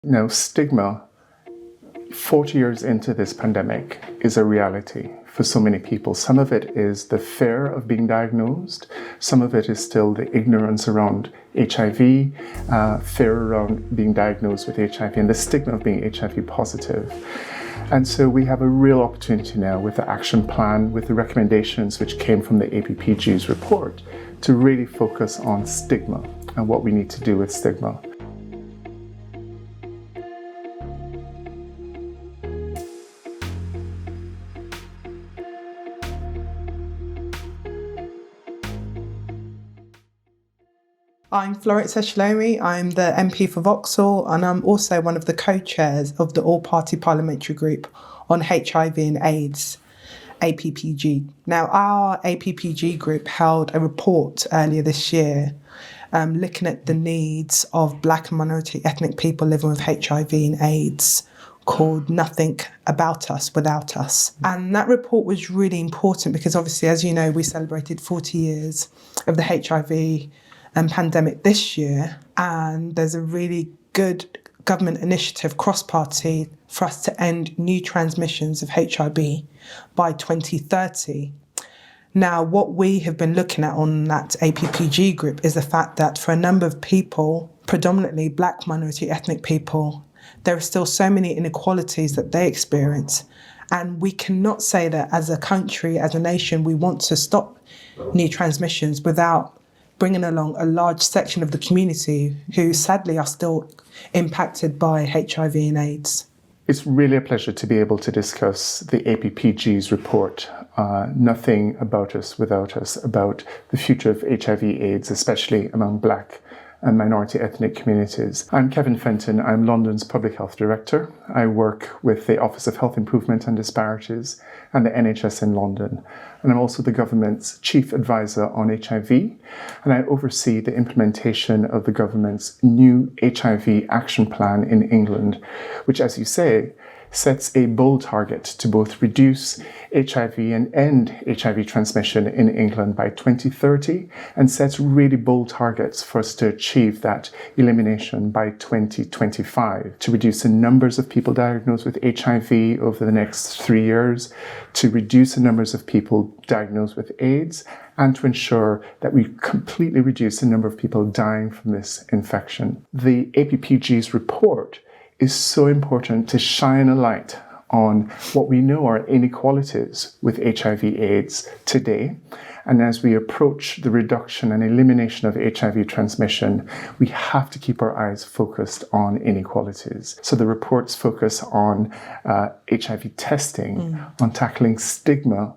Now, stigma, 40 years into this pandemic, is a reality for so many people. Some of it is the fear of being diagnosed. Some of it is still the ignorance around HIV, fear around being diagnosed with HIV, and the stigma of being HIV positive. And so we have a real opportunity now with the action plan, with the recommendations which came from the APPG's report, to really focus on stigma and what we need to do with stigma. I'm Florence Eshalomi, I'm the MP for Vauxhall, and I'm also one of the co-chairs of the All-Party Parliamentary Group on HIV and AIDS, APPG. Now, our APPG group held a report earlier this year looking at the needs of Black and minority ethnic people living with HIV and AIDS, called Nothing About Us Without Us. And that report was really important because obviously, as you know, we celebrated 40 years of the HIV pandemic this year, and there's a really good government initiative, cross-party, for us to end new transmissions of HIV by 2030. Now, what we have been looking at on that APPG group is the fact that for a number of people, predominantly Black minority ethnic people, there are still so many inequalities that they experience. And we cannot say that as a country, as a nation, we want to stop new transmissions without bringing along a large section of the community who sadly are still impacted by HIV and AIDS. It's really a pleasure to be able to discuss the APPG's report, Nothing About Us Without Us, about the future of HIV/AIDS, especially among Black and minority ethnic communities. I'm Kevin Fenton, I'm London's Public Health Director. I work with the Office of Health Improvement and Disparities and the NHS in London. And I'm also the government's Chief Advisor on HIV, and I oversee the implementation of the government's new HIV action plan in England, which, as you say, sets a bold target to both reduce HIV and end HIV transmission in England by 2030, and sets really bold targets for us to achieve that elimination by 2025, to reduce the numbers of people diagnosed with HIV over the next 3 years, to reduce the numbers of people diagnosed with AIDS, and to ensure that we completely reduce the number of people dying from this infection. The APPG's report is so important to shine a light on what we know are inequalities with HIV/AIDS today. And as we approach the reduction and elimination of HIV transmission, we have to keep our eyes focused on inequalities. So the reports focus on HIV testing, on tackling stigma,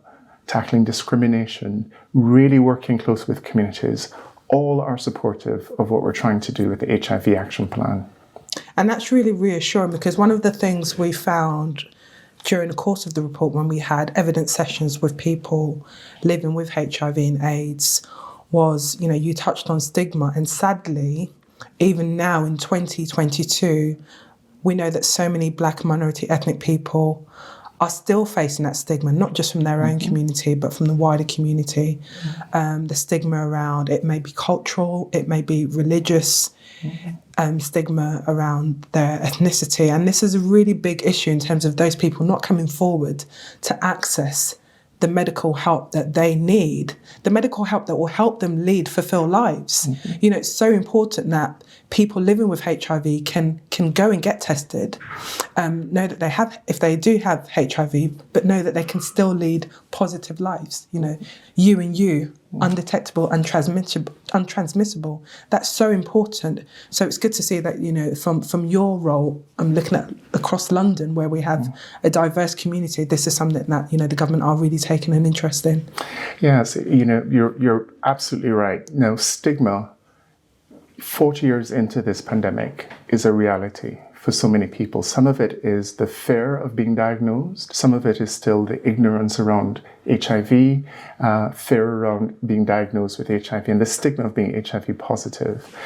tackling discrimination, really working close with communities. All are supportive of what we're trying to do with the HIV action plan. And that's really reassuring because one of the things we found during the course of the report when we had evidence sessions with people living with HIV and AIDS was, you touched on stigma, and sadly, even now in 2022, we know that so many Black minority ethnic people are still facing that stigma, not just from their own community, but from the wider community. The stigma around it may be cultural, it may be religious, stigma around their ethnicity. And this is a really big issue in terms of those people not coming forward to access the medical help that they need, the medical help that will help them lead fulfilled lives. It's so important that people living with HIV can go and get tested, know that they have, if they do have HIV, but know that they can still lead positive lives. You and you, undetectable, untransmissible. That's so important. So it's good to see that, from your role, I'm looking at across London where we have a diverse community, this is something that, the government are really taking an interest in. Yes, you're absolutely right. Now, stigma, 40 years into this pandemic, is a reality for so many people. Some of it is the fear of being diagnosed. Some of it is still the ignorance around HIV, fear around being diagnosed with HIV, and the stigma of being HIV positive.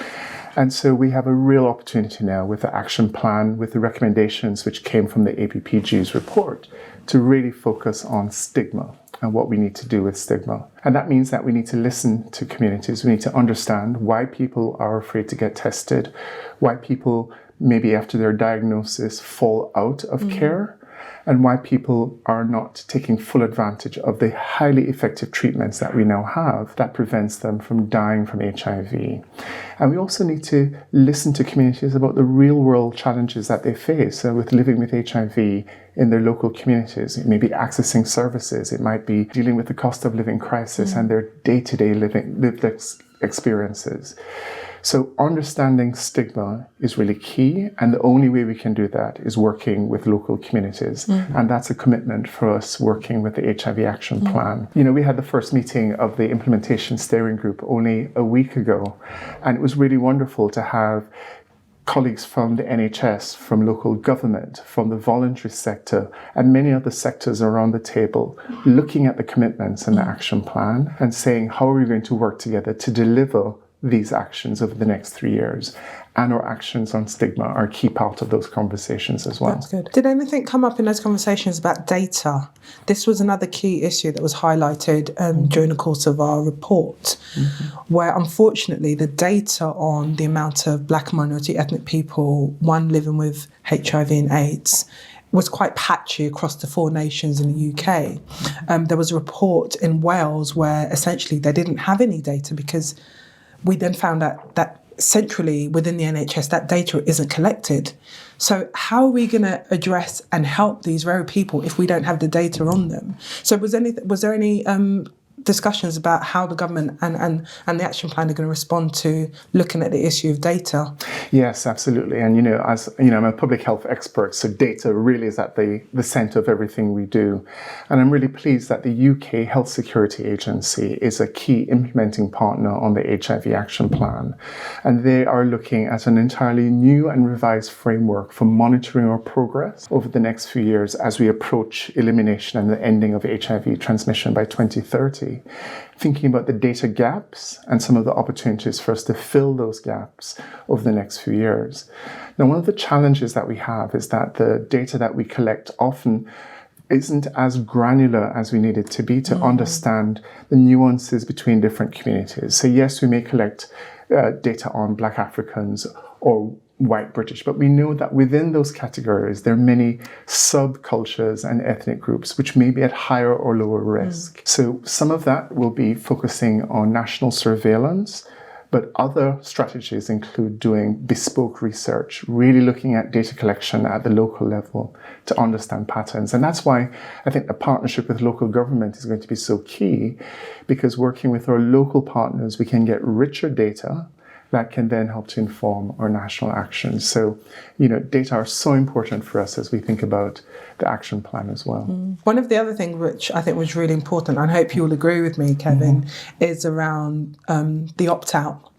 And so we have a real opportunity now with the action plan, with the recommendations which came from the APPG's report, to really focus on stigma and what we need to do with stigma. And that means that we need to listen to communities. We need to understand why people are afraid to get tested, why people maybe after their diagnosis, fall out of care, and why people are not taking full advantage of the highly effective treatments that we now have that prevents them from dying from HIV. And we also need to listen to communities about the real world challenges that they face with living with HIV in their local communities. It may be accessing services, it might be dealing with the cost of living crisis and their day-to-day lived experiences. So understanding stigma is really key, and the only way we can do that is working with local communities. And that's a commitment for us working with the HIV Action Plan. You know, we had the first meeting of the Implementation Steering Group only a week ago, and it was really wonderful to have colleagues from the NHS, from local government, from the voluntary sector, and many other sectors around the table, looking at the commitments in the action plan and saying, how are we going to work together to deliver these actions over the next 3 years? And our actions on stigma are a key part of those conversations as well. That's good. Did anything come up in those conversations about data? This was another key issue that was highlighted during the course of our report, where unfortunately the data on the amount of Black and minority ethnic people, living with HIV and AIDS, was quite patchy across the 4 nations in the UK. There was a report in Wales where essentially they didn't have any data, because we then found out that centrally within the NHS that data isn't collected. So how are we going to address and help these very people if we don't have the data on them? So was there any discussions about how the government and the action plan are going to respond to looking at the issue of data? Yes, absolutely. And, as you know, I'm a public health expert, so data really is at the centre of everything we do. And I'm really pleased that the UK Health Security Agency is a key implementing partner on the HIV Action Plan. And they are looking at an entirely new and revised framework for monitoring our progress over the next few years as we approach elimination and the ending of HIV transmission by 2030. Thinking about the data gaps and some of the opportunities for us to fill those gaps over the next few years. Now, one of the challenges that we have is that the data that we collect often isn't as granular as we need it to be to understand the nuances between different communities. So yes, we may collect data on Black Africans or white British, but we know that within those categories, there are many subcultures and ethnic groups which may be at higher or lower risk. So some of that will be focusing on national surveillance, but other strategies include doing bespoke research, really looking at data collection at the local level to understand patterns. And that's why I think the partnership with local government is going to be so key, because working with our local partners, we can get richer data that can then help to inform our national actions. So, data are so important for us as we think about the action plan as well. One of the other things which I think was really important, and I hope you'll agree with me, Kevin, is around the opt-out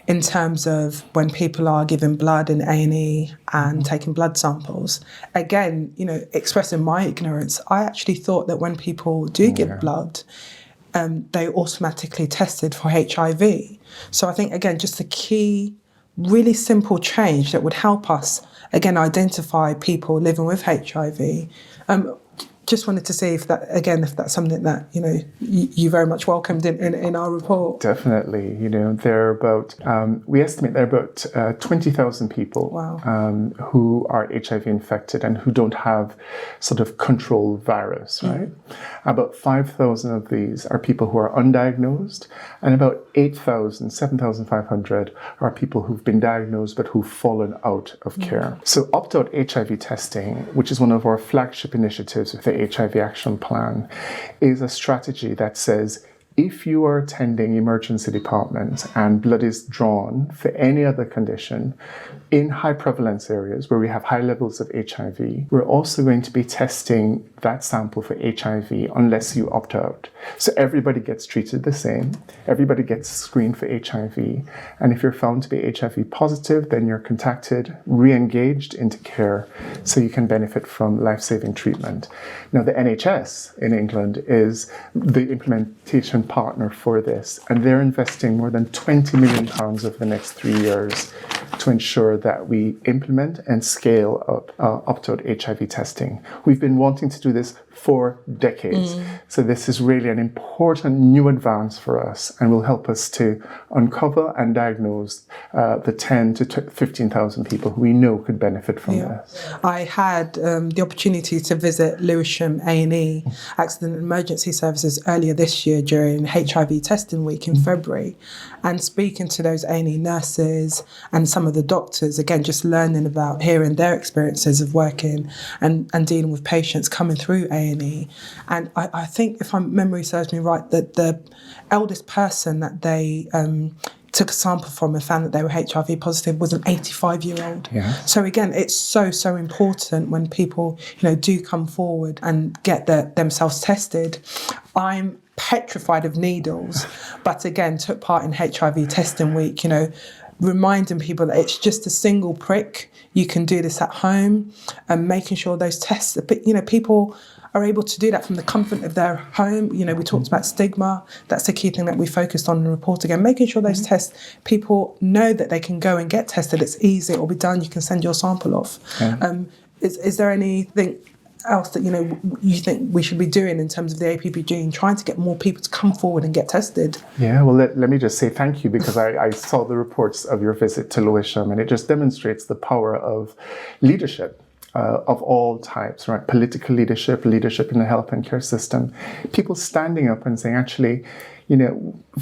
in terms of when people are giving blood in A&E and taking blood samples. Again, expressing my ignorance, I actually thought that when people do give blood, they automatically tested for HIV. So I think, again, just a key, really simple change that would help us, again, identify people living with HIV. Just wanted to see if that's something that, you very much welcomed in our report. Definitely. There are about, we estimate there are about 20,000 people who are HIV infected and who don't have sort of controlled virus, right? About 5,000 of these are people who are undiagnosed, and about 7,500 are people who've been diagnosed but who've fallen out of care. So opt-out HIV testing, which is one of our flagship initiatives with the HIV Action Plan, is a strategy that says if you are attending emergency departments and blood is drawn for any other condition in high prevalence areas where we have high levels of HIV, we're also going to be testing that sample for HIV unless you opt out. So everybody gets treated the same, everybody gets screened for HIV, and if you're found to be HIV positive, then you're contacted, re-engaged into care so you can benefit from life-saving treatment. Now, the NHS in England is the implementation partner for this, and they're investing more than £20 million over the next 3 years to ensure that we implement and scale up opt-out HIV testing. We've been wanting to do this for decades. So this is really an important new advance for us and will help us to uncover and diagnose the 10 to 15,000 people who we know could benefit from this. I had the opportunity to visit Lewisham A&E Accident and Emergency Services earlier this year during HIV testing week in February, and speaking to those A&E nurses and some of the doctors, again, just learning about hearing their experiences of working and dealing with patients coming through A&E. And I think, if my memory serves me right, that the eldest person that they took a sample from and found that they were HIV positive was an 85-year-old. Yeah. So again, it's so important when people, do come forward and get themselves tested. I'm petrified of needles, but again, took part in HIV testing week, reminding people that it's just a single prick. You can do this at home, and making sure those tests, people are able to do that from the comfort of their home. We talked about stigma. That's the key thing that we focused on in the report again, making sure those tests, people know that they can go and get tested. It's easy, it'll be done, you can send your sample off. Yeah. Is there anything else that, you think we should be doing in terms of the APPG and trying to get more people to come forward and get tested? Yeah, well, let me just say thank you, because I saw the reports of your visit to Lewisham, and it just demonstrates the power of leadership. Of all types, right? Political leadership in the health and care system. People standing up and saying, actually,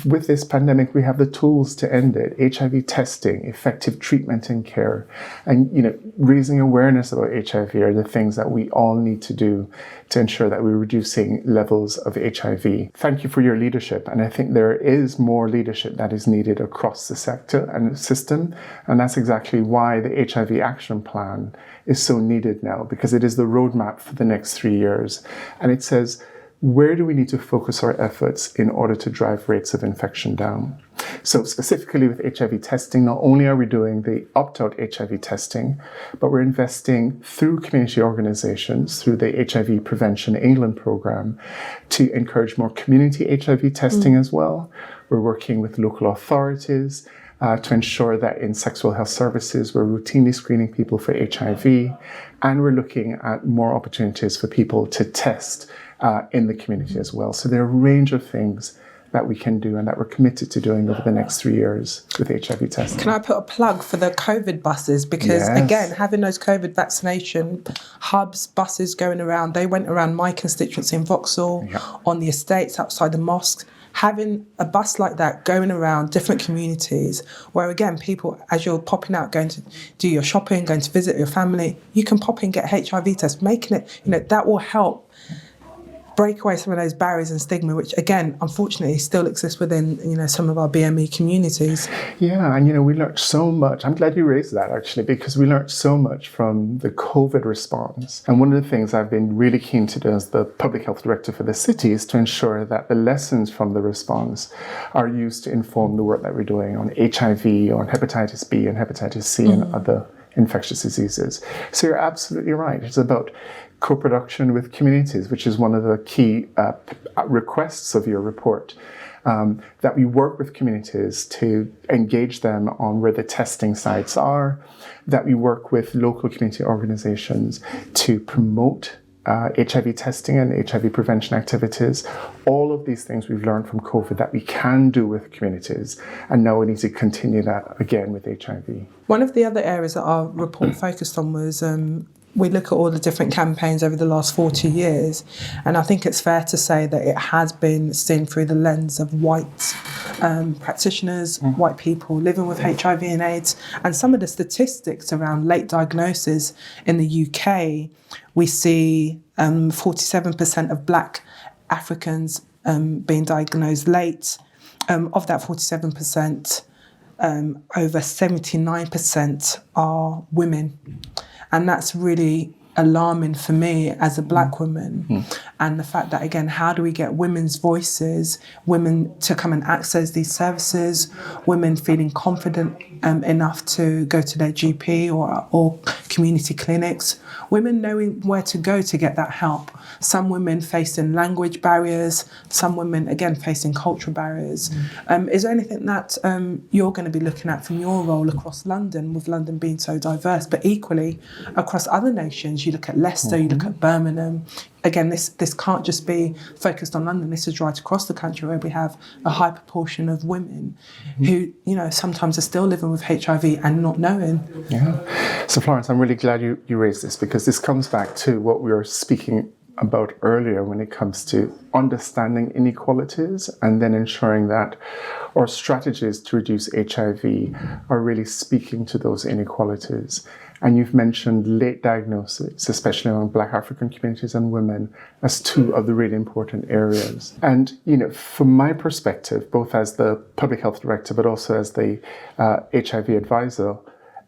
with this pandemic, we have the tools to end it. HIV testing, effective treatment and care, and, raising awareness about HIV are the things that we all need to do to ensure that we're reducing levels of HIV. Thank you for your leadership. And I think there is more leadership that is needed across the sector and the system. And that's exactly why the HIV action plan is so needed now, because it is the roadmap for the next 3 years. And it says, where do we need to focus our efforts in order to drive rates of infection down? So specifically with HIV testing, not only are we doing the opt-out HIV testing, but we're investing through community organizations, through the HIV Prevention England program, to encourage more community HIV testing as well. We're working with local authorities to ensure that in sexual health services, we're routinely screening people for HIV, and we're looking at more opportunities for people to test in the community as well. So there are a range of things that we can do and that we're committed to doing over the next 3 years with HIV testing. Can I put a plug for the COVID buses? Because again, having those COVID vaccination hubs, buses going around, they went around my constituency in Vauxhall, on the estates outside the mosques. Having a bus like that going around different communities where, again, people, as you're popping out, going to do your shopping, going to visit your family, you can pop in, get a HIV test, making it, that will help break away some of those barriers and stigma, which, again, unfortunately still exists within, some of our BME communities. Yeah, and, we learned so much. I'm glad you raised that, actually, because we learned so much from the COVID response. And one of the things I've been really keen to do as the public health director for the city is to ensure that the lessons from the response are used to inform the work that we're doing on HIV, on hepatitis B and hepatitis C and other infectious diseases. So you're absolutely right. It's about co-production with communities, which is one of the key requests of your report, that we work with communities to engage them on where the testing sites are, that we work with local community organizations to promote HIV testing and HIV prevention activities. All of these things we've learned from COVID that we can do with communities, and now we need to continue that again with HIV. One of the other areas that our report focused on was we look at all the different campaigns over the last 40 years, and I think it's fair to say that it has been seen through the lens of white practitioners, white people living with HIV and AIDS. And some of the statistics around late diagnosis in the UK, we see 47% of Black Africans being diagnosed late. Of that 47%, over 79% are women. And that's really alarming for me as a black woman. And the fact that, again, how do we get women's voices, women to come and access these services, women feeling confident enough to go to their GP or community clinics, women knowing where to go to get that help. Some women facing language barriers, some women, again, facing cultural barriers. Is there anything that you're going to be looking at from your role across London, with London being so diverse, but equally across other nations? You look at Leicester, you look at Birmingham. Again, this can't just be focused on London. This is right across the country, where we have a high proportion of women who, sometimes are still living with HIV and not knowing. Yeah. So Florence, I'm really glad you raised this, because this comes back to what we were speaking about earlier when it comes to understanding inequalities and then ensuring that our strategies to reduce HIV are really speaking to those inequalities. And you've mentioned late diagnosis, especially among Black African communities and women, as two of the really important areas. And, from my perspective, both as the public health director, but also as the HIV advisor,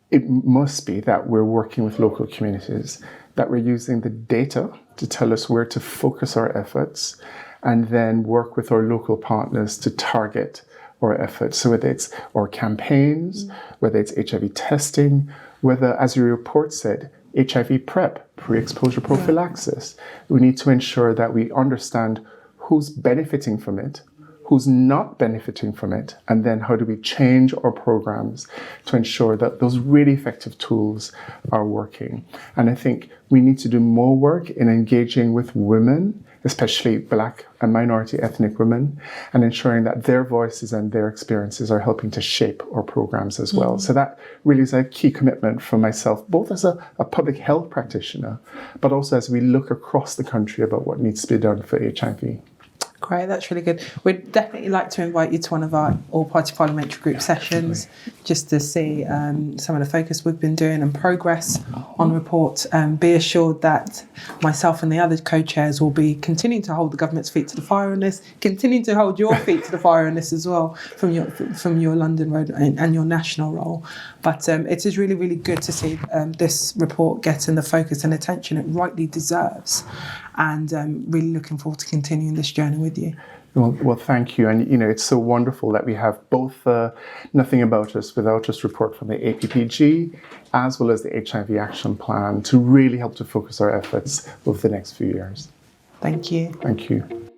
it must be that we're working with local communities, that we're using the data to tell us where to focus our efforts, and then work with our local partners to target our efforts. So whether it's our campaigns, whether it's HIV testing, whether, as your report said, HIV PrEP, pre-exposure prophylaxis, we need to ensure that we understand who's benefiting from it, who's not benefiting from it, and then how do we change our programs to ensure that those really effective tools are working. And I think we need to do more work in engaging with women, especially Black and minority ethnic women, and ensuring that their voices and their experiences are helping to shape our programs as well. So that really is a key commitment from myself, both as a public health practitioner, but also as we look across the country about what needs to be done for HIV. Great, that's really good. We'd definitely like to invite you to one of our all-party parliamentary group sessions, just to see some of the focus we've been doing and progress on the report. Be assured that myself and the other co-chairs will be continuing to hold the government's feet to the fire on this, continuing to hold your feet to the fire on this as well, from your London road and your national role. But it is really, really good to see this report getting the focus and attention it rightly deserves. And really looking forward to continuing this journey with you. Well, thank you. And, it's so wonderful that we have both Nothing About Us Without Us report from the APPG, as well as the HIV Action Plan, to really help to focus our efforts over the next few years. Thank you. Thank you.